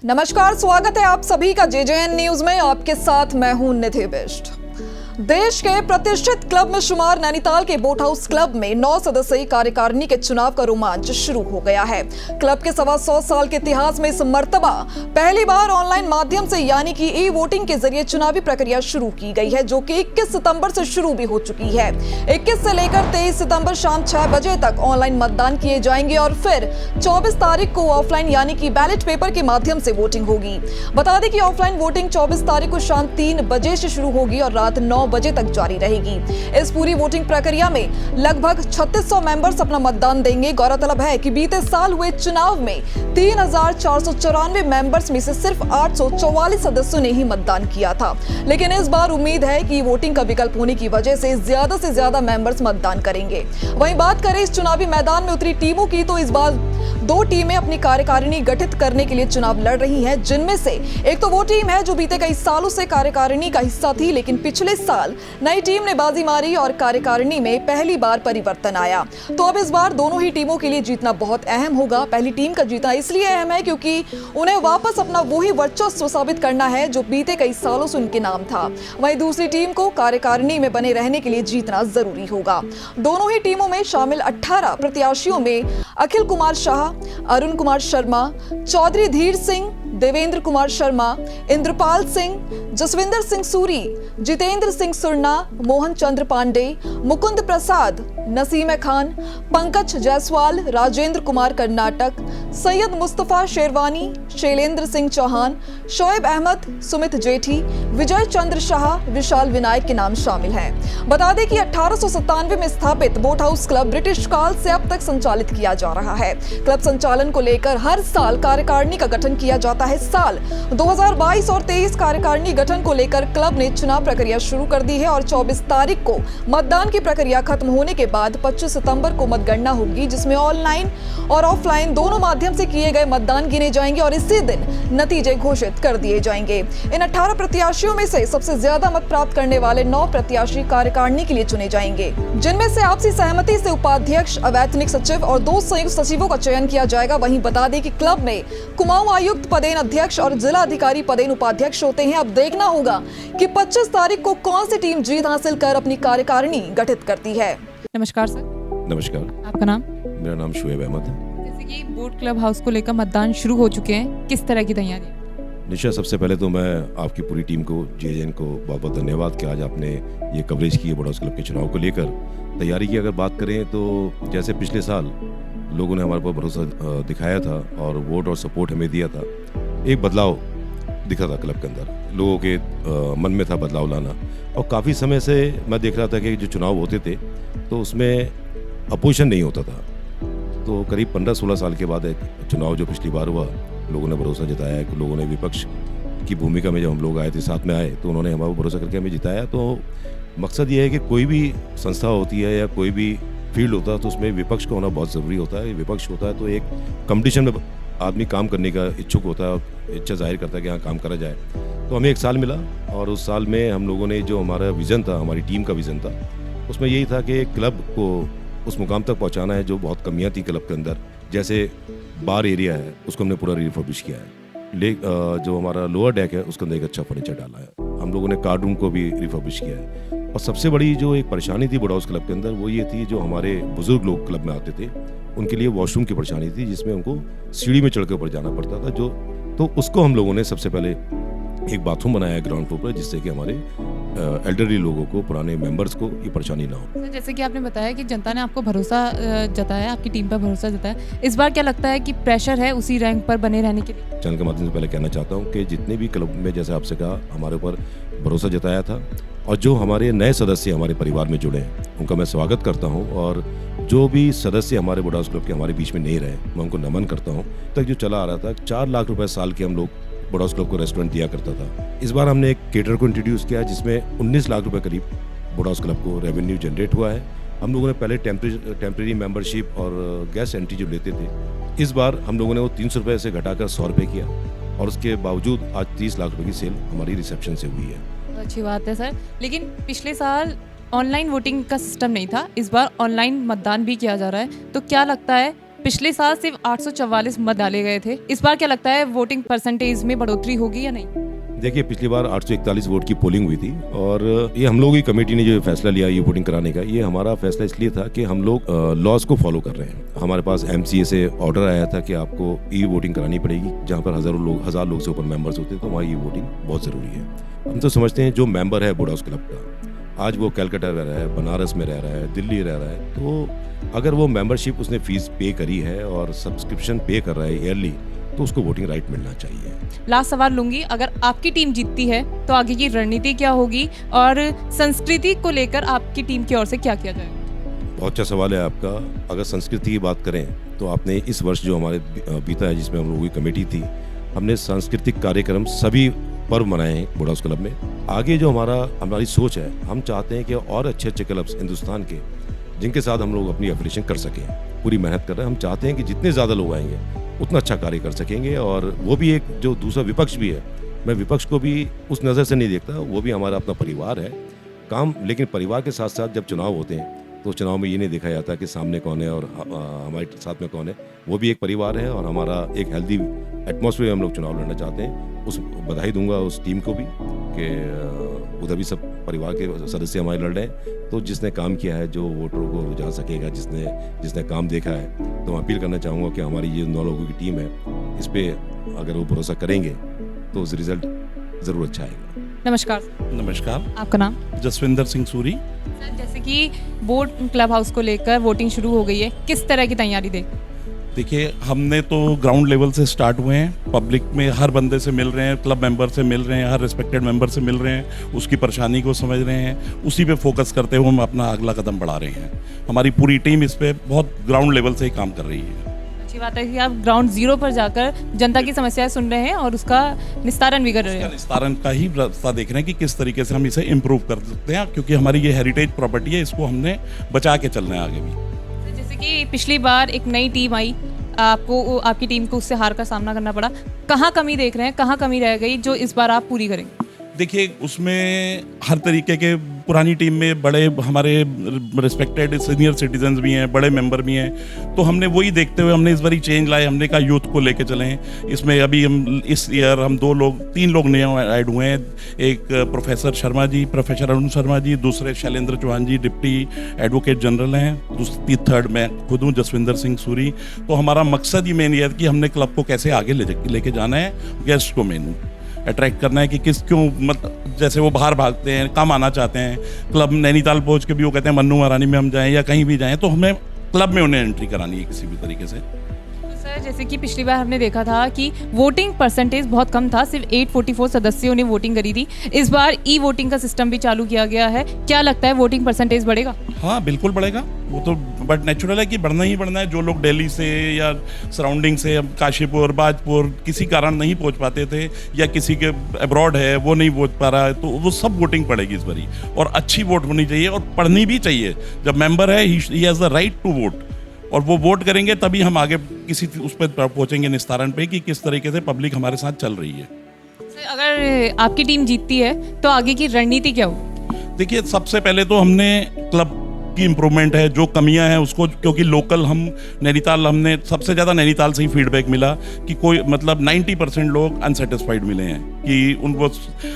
नमस्कार, स्वागत है आप सभी का जेजेएन न्यूज में। आपके साथ मैं हूं निधि बिष्ट। देश के प्रतिष्ठित क्लब में शुमार नैनीताल के बोट हाउस क्लब में 9 सदस्यीय कार्यकारिणी के चुनाव का रोमांच शुरू हो गया है। क्लब के 125 साल के इतिहास में इस मर्तबा पहली बार ऑनलाइन माध्यम से यानी कि ई वोटिंग के जरिए चुनावी प्रक्रिया शुरू की गई है, जो कि 21 सितंबर से शुरू भी हो चुकी है। 21 से लेकर 23 सितंबर शाम 6 बजे तक ऑनलाइन मतदान किए जाएंगे और फिर 24 तारीख को ऑफलाइन यानी कि बैलेट पेपर के माध्यम से वोटिंग होगी। बता दें कि ऑफलाइन वोटिंग 24 तारीख को शाम 3 बजे से शुरू होगी और रात 9 बजे तक जारी रहेगी। इस पूरी वोटिंग प्रक्रिया में लगभग 3600 मेंबर्स अपना मतदान देंगे। गौरतलब है कि बीते साल हुए चुनाव में 3494 मेंबर्स में से सिर्फ 844 सदस्यों ने ही मतदान किया था, लेकिन इस बार उम्मीद है कि वोटिंग का विकल्प होने की वजह से ज्यादा मेंबर्स मतदान करेंगे। वहीं बात करें इस चुनावी मैदान में उतरी टीमों की, तो इस बार 2 टीमें अपनी कार्यकारिणी गठित करने के लिए चुनाव लड़ रही हैं, जिनमें से एक तो वो टीम है जो बीते कई सालों से कार्यकारिणी का हिस्सा थी, लेकिन पिछले साल नई टीम ने बाजी मारी और कार्यकारिणी में पहली बार परिवर्तन आया। तो अब इस बार दोनों ही टीमों के लिए जीतना बहुत अहम होगा। पहली टीम का जीतना इसलिए अहम है क्योंकि उन्हें वापस अपना वही वर्चस्व साबित करना है जो बीते कई सालों से उनके नाम था। वहीं दूसरी टीम को कार्यकारिणी में बने रहने के लिए जीतना जरूरी होगा। दोनों ही टीमों में शामिल 18 प्रत्याशियों में अखिल कुमार शाह, अरुण कुमार शर्मा, चौधरी धीर सिंह, देवेंद्र कुमार शर्मा, इंद्रपाल सिंह, जसविंदर सिंह सूरी, जितेंद्र सिंह सुरना, मोहन चंद्र पांडे, मुकुंद प्रसाद, नसीम खान, पंकज जायसवाल, राजेंद्र कुमार कर्नाटक, सैयद मुस्तफा शेरवानी, शैलेंद्र सिंह चौहान, शोएब अहमद, सुमित जेठी, विजय चंद्र शाह, विशाल विनायक के नाम शामिल हैं। बता दें कि 1897 में स्थापित बोट हाउस क्लब ब्रिटिश काल से अब तक संचालित किया जा रहा है। क्लब संचालन को लेकर हर साल कार्यकारिणी का गठन किया जाता है। साल 2022 और 23 कार्यकारिणी गठन को लेकर क्लब ने चुनाव प्रक्रिया शुरू कर दी है और 24 तारीख को मतदान की प्रक्रिया खत्म होने के बाद 25 सितंबर को मतगणना होगी, जिसमें ऑनलाइन और ऑफलाइन दोनों माध्यम से किए गए मतदान गिने जाएंगे और इसी दिन नतीजे घोषित कर दिए जाएंगे। इन 18 प्रत्याशियों में से सबसे ज्यादा मत प्राप्त करने वाले 9 प्रत्याशी कार्यकारिणी के लिए चुने जाएंगे, जिनमें से आपसी सहमति से उपाध्यक्ष, अवैतनिक सचिव और 2 संयुक्त सचिवों का चयन किया जाएगा। वहीं बता दें कि क्लब में कुमाऊं आयुक्त पदेन अध्यक्ष और जिला अधिकारी पदेन उपाध्यक्ष होते हैं। अब देखना होगा कि 25 तारीख को कौन सी टीम जीत हासिल कर अपनी कार्यकारिणी गठित करती है। नमस्कार सर। नमस्कार। आपका नाम? मेरा नाम शोएब अहमद है। जैसे कि बोट क्लब हाउस को लेकर मतदान शुरू हो चुके हैं, किस तरह की तैयारी? निशा, सबसे पहले तो मैं आपकी पूरी टीम को, जेजेएन को बहुत बहुत धन्यवाद कि आज आपने ये कवरेज की है बोट हाउस क्लब के चुनाव को लेकर। तैयारी की अगर बात करें तो जैसे पिछले साल लोगों ने हमारे पर भरोसा दिखाया था और वोट और सपोर्ट हमें दिया था, एक बदलाव दिखा था क्लब के अंदर। लोगों के मन में था बदलाव लाना, और काफ़ी समय से मैं देख रहा था कि जो चुनाव होते थे तो उसमें अपोजिशन नहीं होता था। तो करीब 15-16 साल के बाद एक चुनाव जो पिछली बार हुआ, लोगों ने भरोसा जताया है। लोगों ने विपक्ष की भूमिका में जब हम लोग आए थे, साथ में आए, तो उन्होंने हमारा भरोसा करके हमें जिताया। तो मकसद ये है कि कोई भी संस्था होती है या कोई भी फील्ड होता है तो उसमें विपक्ष का होना बहुत ज़रूरी होता है। विपक्ष होता है तो एक कंपटीशन में आदमी काम करने का इच्छुक होता है और इच्छा जाहिर करता है कि हाँ काम करा जाए। तो हमें 1 साल मिला और उस साल में हम लोगों ने जो हमारा विज़न था, हमारी टीम का विज़न था, उसमें यही था कि क्लब को उस मुकाम तक पहुंचाना है जो बहुत कमियां थी क्लब के अंदर। जैसे बार एरिया है, उसको हमने पूरा रिफर्बिश किया है। जो हमारा लोअर डेक है उसके अंदर एक अच्छा फर्नीचर डाला है। हम लोगों ने कार्ड रूम को भी रिफर्बिश किया है। और सबसे बड़ी जो एक परेशानी थी बोट हाउस क्लब के अंदर, वो ये थी, जो हमारे बुजुर्ग लोग क्लब में आते थे उनके लिए वॉशरूम की परेशानी थी, जिसमें उनको सीढ़ी में चढ़कर ऊपर जाना पड़ता था। तो उसको हम लोगों ने सबसे पहले एक बाथरूम बनाया है ग्राउंड फ्लोर पर, जिससे कि हमारे एल्डरली लोगों को, पुराने मेंबर्स को ये परेशानी ना हो। जैसे कि आपने बताया कि जनता ने आपको भरोसा जताया, आपकी टीम पर भरोसा जताया, इस बार क्या लगता है कि प्रेशर है उसी रैंक पर बने रहने के लिए? चैनल के माध्यम से पहले कहना चाहता हूँ कि जितने भी क्लब में, जैसे आपसे कहा, हमारे ऊपर भरोसा जताया था और जो हमारे नए सदस्य हमारे परिवार में जुड़े हैं उनका मैं स्वागत करता हूँ। और जो भी सदस्य हमारे बोट हाउस क्लब के हमारे बीच में नहीं रहे, मैं उनको नमन करता हूँ। तक जो चला आ रहा था, 4 लाख रुपए साल के हम लोग बोट हाउस क्लब को रेस्टोरेंट दिया करता था। इस बार हमने एक केटर को इंट्रोड्यूस किया जिसमें 19 लाख रुपए करीब बोट हाउस क्लब को रेवेन्यू जनरेट हुआ है। हम लोगों ने पहले टेम्परेरी मेंबरशिप और गैस एंट्री जो लेते थे, इस बार हम लोगों ने वो 300 रुपये से घटाकर 100 रुपये किया और उसके बावजूद आज 30 लाख रुपए की सेल हमारी रिसेप्शन से हुई है। अच्छी बात है सर। लेकिन पिछले साल ऑनलाइन वोटिंग का सिस्टम नहीं था, इस बार ऑनलाइन मतदान भी किया जा रहा है, तो क्या लगता है पिछले साल सिर्फ 844 मत डाले गए थे, इस बार क्या लगता है वोटिंग परसेंटेज में बढ़ोतरी होगी या नहीं? देखिए, पिछली बार 841 वोट की पोलिंग हुई थी और ये हम लोगों की कमेटी ने जो फैसला लिया ये वोटिंग कराने का, ये हमारा फैसला इसलिए था कि हम लोग लॉज को फॉलो कर रहे हैं। हमारे पास MCA से ऑर्डर आया था कि आपको ई वोटिंग करानी पड़ेगी, जहाँ पर हजार लोग से ऊपर मेंबर्स होते हैं, तो वहाँ ई वोटिंग बहुत ज़रूरी है। हम तो समझते हैं जो मेंबर है बोर्ड हाउस क्लब का, आज वो कलकत्ता रह रहा है, बनारस में रह रहा है, दिल्ली रह रहा है, तो अगर वो मेंबरशिप उसने फीस पे करी है और सब्सक्रिप्शन पे कर रहा है ईयरली, तो उसको वोटिंग राइट मिलना चाहिए। लास्ट सवाल लूंगी, अगर आपकी टीम जीतती है तो आगे की रणनीति क्या होगी और संस्कृति को लेकर आपकी टीम की ओर से क्या किया जाएगा? बहुत अच्छा सवाल है आपका। अगर संस्कृति की बात करें तो आपने इस वर्ष जो हमारे बीता है, जिसमें हम लोगों की कमेटी थी, हमने सांस्कृतिक कार्यक्रम सभी पर्व मनाए हैं बोर्ड हाउस क्लब में। आगे जो हमारी सोच है, हम चाहते हैं कि और अच्छे अच्छे क्लब्स हिंदुस्तान के, जिनके साथ हम लोग अपनी एफिलिएशन कर सकें, पूरी मेहनत कर रहे हैं। हम चाहते हैं कि जितने ज़्यादा लोग आएंगे उतना अच्छा कार्य कर सकेंगे। और वो भी एक जो दूसरा विपक्ष भी है, मैं विपक्ष को भी उस नज़र से नहीं देखता, वो भी हमारा अपना परिवार है काम। लेकिन परिवार के साथ साथ जब चुनाव होते हैं तो चुनाव में ये नहीं देखा जाता कि सामने कौन है और हमारे साथ में कौन है, वो भी एक परिवार है और हमारा एक हेल्दी एटमॉस्फेयर हम लोग चुनाव लड़ना चाहते हैं। उस बधाई दूंगा उस टीम को भी कि उधर भी सब परिवार के सदस्य हमारे लड़ रहे हैं। तो जिसने काम किया है, जो वोटरों को रुझा सकेगा, जिसने काम देखा है, तो मैं अपील करना चाहूँगा कि हमारी ये 9 लोगों की टीम है, इस पर अगर वो भरोसा करेंगे तो उस रिजल्ट ज़रूर अच्छा आएगा। नमस्कार। नमस्कार, आपका नाम? जसविंदर सिंह सूरी। सर, जैसे कि बोर्ड क्लब हाउस को लेकर वोटिंग शुरू हो गई है, किस तरह की तैयारी देखिए, हमने तो ग्राउंड लेवल से स्टार्ट हुए हैं, पब्लिक में हर बंदे से मिल रहे हैं, क्लब मेंबर से मिल रहे हैं, हर रिस्पेक्टेड मेंबर से मिल रहे हैं, उसकी परेशानी को समझ रहे हैं, उसी पे फोकस करते हुए हम अपना अगला कदम बढ़ा रहे हैं। हमारी पूरी टीम इस पे बहुत ग्राउंड लेवल से ही काम कर रही है। अच्छी बात है कि आप ग्राउंड जीरो पर जाकर जनता की समस्याएं सुन रहे हैं और उसका निस्तारण भी कर रहे हैं। निस्तारण का ही रास्ता देख रहे हैं कि किस तरीके से हम इसे इम्प्रूव कर सकते हैं, क्योंकि हमारी ये हेरिटेज प्रॉपर्टी है, इसको हमने बचा के चलना है आगे भी। जैसे कि पिछली बार एक नई टीम आई, आपकी टीम को उससे हार का सामना करना पड़ा, कहाँ कमी देख रहे हैं, कहाँ कमी रह गई जो इस बार आप पूरी करेंगे? देखिए, उसमें हर तरीके के पुरानी टीम में बड़े हमारे रिस्पेक्टेड सीनियर सिटीजन्स भी हैं, बड़े मेंबर भी हैं, तो हमने वही देखते हुए हमने इस बार चेंज लाए। हमने कहा यूथ को लेके चलें। इसमें अभी हम इस ईयर हम 3 लोग नए ऐड हुए हैं। एक प्रोफेसर शर्मा जी, प्रोफेसर अरुण शर्मा जी, दूसरे शैलेंद्र चौहान जी डिप्टी एडवोकेट जनरल हैं, थर्ड मैं खुद हूँ जसविंदर सिंह सूरी। तो हमारा मकसद ही मेन ये है कि हमने क्लब को कैसे आगे लेके जाना है, गेस्ट को मेन अट्रैक्ट करना है कि जैसे वो बाहर भागते हैं, कम आना चाहते हैं, क्लब नैनीताल पहुंच के भी वो कहते हैं मन्नू महारानी में हम जाएं या कहीं भी जाएं, तो हमें क्लब में उन्हें एंट्री करानी है किसी भी तरीके से। सर, जैसे कि पिछली बार हमने देखा था कि वोटिंग परसेंटेज बहुत कम था, सिर्फ 844 सदस्यों ने वोटिंग करी थी। इस बार ई वोटिंग का सिस्टम भी चालू किया गया है, क्या लगता है वोटिंग परसेंटेज बढ़ेगा? हाँ, बिल्कुल बढ़ेगा। वो तो बट नेचुरल है कि बढ़ना ही बढ़ना है। जो लोग दिल्ली से या सराउंडिंग से, काशीपुर, बाजपुर किसी कारण नहीं पहुंच पाते थे या किसी के अब्रॉड है वो नहीं पहुंच पा रहा है, तो वो सब वोटिंग पड़ेगी इस बारी। और अच्छी वोट होनी चाहिए और पढ़नी भी चाहिए। जब मेंबर है, he has the right to vote, और वो वोट करेंगे तभी हम आगे किसी उस पर पहुंचेंगे निस्तारण पे कि किस तरीके से पब्लिक हमारे साथ चल रही है। अगर आपकी टीम जीतती है तो आगे की रणनीति क्या होगी? देखिए, सबसे पहले तो हमने क्लब की इम्प्रूवमेंट है, जो कमियां हैं उसको, क्योंकि लोकल हम नैनीताल, हमने सबसे ज़्यादा नैनीताल से ही फीडबैक मिला कि कोई 90% लोग अनसेटिस्फाइड मिले हैं कि उनको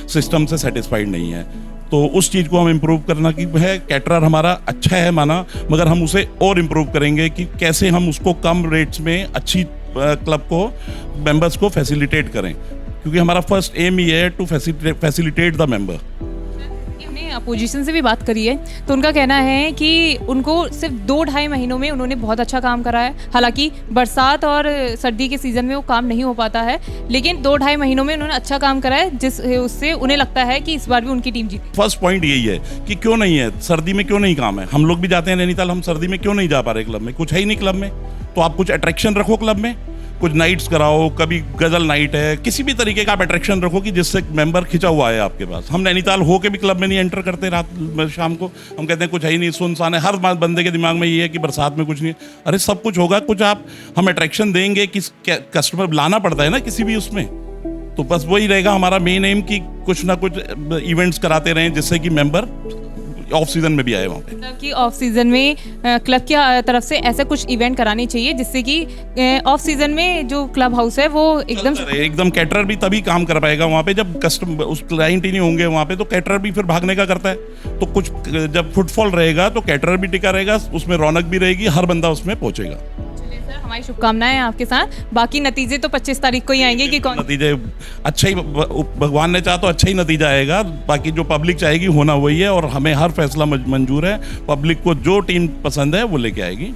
सिस्टम से सेटिस्फाइड नहीं है। तो उस चीज़ को हम इम्प्रूव करना की है। कैटरर हमारा अच्छा है माना, मगर हम उसे और इम्प्रूव करेंगे कि कैसे हम उसको कम रेट्स में अच्छी क्लब को, मेंबर्स को फैसिलिटेट करें, क्योंकि हमारा फर्स्ट एम ही है to facilitate the member. Opposition से भी बात करी है तो उनका कहना है कि उनको सिर्फ 2-2.5 महीनों में उन्होंने बहुत अच्छा काम करा है। हालांकि बरसात और सर्दी के सीज़न में वो काम नहीं हो पाता है, लेकिन 2-2.5 महीनों में उन्होंने अच्छा काम करा है, जिस उससे उन्हें लगता है कि इस बार भी उनकी टीम जीती। फर्स्ट पॉइंट यही है कि क्यों नहीं है सर्दी में, क्यों नहीं काम है। हम लोग भी जाते हैं नैनीताल, हम सर्दी में क्यों नहीं जा पा रहे क्लब में? कुछ है ही नहीं क्लब में। तो आप कुछ अट्रैक्शन रखो क्लब में, कुछ नाइट्स कराओ, कभी गजल नाइट है, किसी भी तरीके का आप अट्रैक्शन रखो कि जिससे मेंबर खिंचा हुआ है आपके पास। हम नैनीताल हो के भी क्लब में नहीं एंटर करते रात शाम को। हम कहते हैं कुछ है ही नहीं, सुनसान है। हर बंदे के दिमाग में ये है कि बरसात में कुछ नहीं। अरे सब कुछ होगा, कुछ हम अट्रैक्शन देंगे कि कस्टमर लाना पड़ता है ना किसी भी उसमें। तो बस वही रहेगा हमारा मेन एम कि कुछ ना कुछ इवेंट्स कराते रहें जिससे कि मेंबर ऑफ सीजन में भी आए वहाँ पे। मतलब कि ऑफ सीजन में क्लब की तरफ से ऐसा कुछ इवेंट करानी चाहिए जिससे कि ऑफ सीजन में जो क्लब हाउस है वो एकदम कैटरर भी तभी काम कर पाएगा वहाँ पे जब कस्टमर उस क्लाइंट ही नहीं होंगे वहाँ पे, तो कैटरर भी फिर भागने का करता है। तो कुछ जब फुटफॉल रहेगा तो कैटरर भी टिका रहेगा, उसमें रौनक भी रहेगी, हर बंदा उसमें पहुंचेगा। चलिए सर, हमारी शुभकामनाएं हैं आपके साथ। बाकी नतीजे तो 25 तारीख को ही आएंगे कि कौन नतीजे अच्छा ही, भगवान ने चाहा तो अच्छा ही नतीजा आएगा। बाकी जो पब्लिक चाहेगी होना वही है, और हमें हर फैसला मंजूर है। पब्लिक को जो टीम पसंद है वो लेके आएगी।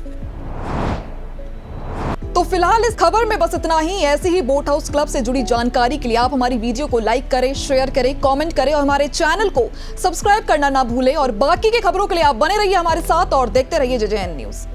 तो फिलहाल इस खबर में बस इतना ही। ऐसे ही बोट हाउस क्लब से जुड़ी जानकारी के लिए आप हमारी वीडियो को लाइक करें, शेयर करें, कमेंट करें और हमारे चैनल को सब्सक्राइब करना ना भूलें। और बाकी की खबरों के लिए आप बने रहिए हमारे साथ और देखते रहिए जेजेएन न्यूज़।